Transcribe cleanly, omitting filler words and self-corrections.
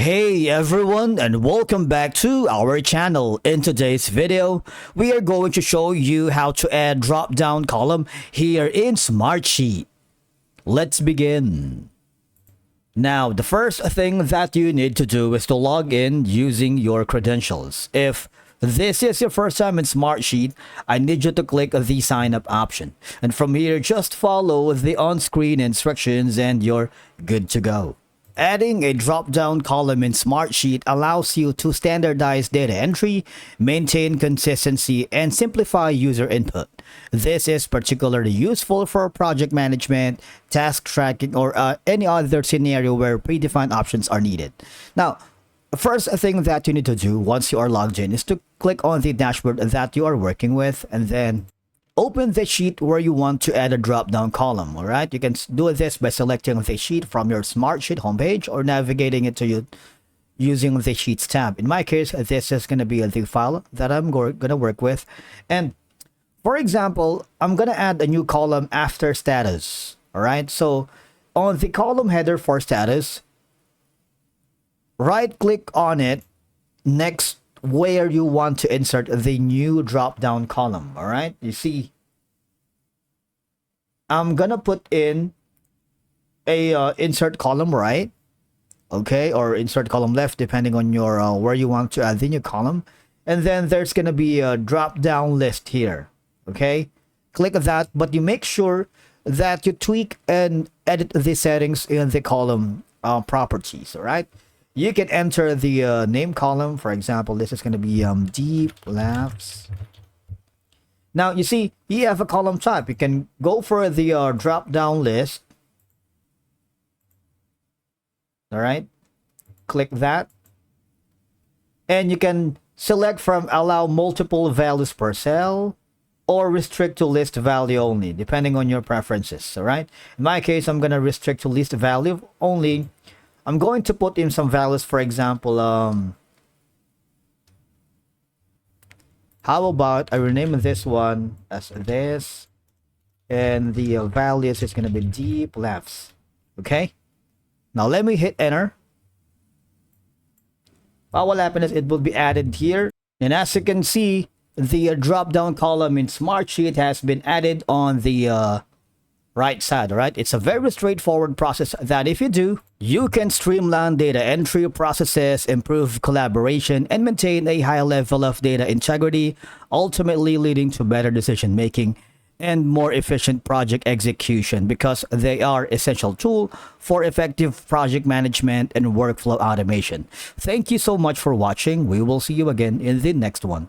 Hey everyone, and welcome back to our channel. In today's video, we are going to show you how to add drop-down column here in Smartsheet. Let's begin. Now, the first thing that you need to do is to log in using your credentials. If this is your first time in Smartsheet, I need you to click the sign up option. And from here, just follow the on-screen instructions and you're good to go. Adding a drop-down column in Smartsheet allows you to standardize data entry, maintain consistency, and simplify user input. This is particularly useful for project management, task tracking, or any other scenario where predefined options are needed. Now, the first thing that you need to do once you are logged in is to click on the dashboard that you are working with, and then open the sheet where you want to add a drop-down column. All right, you can do this by selecting the sheet from your Smartsheet homepage or navigating it to you using the Sheets tab. In my case, this is going to be the file that I'm going to work with. And for example, I'm going to add a new column after status. All right, so on the column header for status, right-click on it next where you want to insert the new drop-down column. All right, you see, I'm gonna put in a insert column right, okay, or insert column left, depending on your where you want to add the new column. And then there's gonna be a drop-down list here. Okay, click that, but you make sure that you tweak and edit the settings in the column properties. All right, you can enter the name column. For example, this is going to be deep laughs. Now, you see, you have a column type. You can go for the drop-down list. All right. Click that. And you can select from allow multiple values per cell or restrict to list value only, depending on your preferences. All right. In my case, I'm going to restrict to list value only. I'm going to put in some values. For example, how about I rename this one as this, and the values is going to be deep laughs. Okay, now let me hit enter. What will happen is it will be added here, and as you can see, the drop down column in Smartsheet has been added on the right side. All right, it's a very straightforward process that if you do, you can streamline data entry processes, improve collaboration, and maintain a high level of data integrity, ultimately leading to better decision making and more efficient project execution, because they are essential tool for effective project management and workflow automation. Thank you so much for watching. We will see you again in the next one.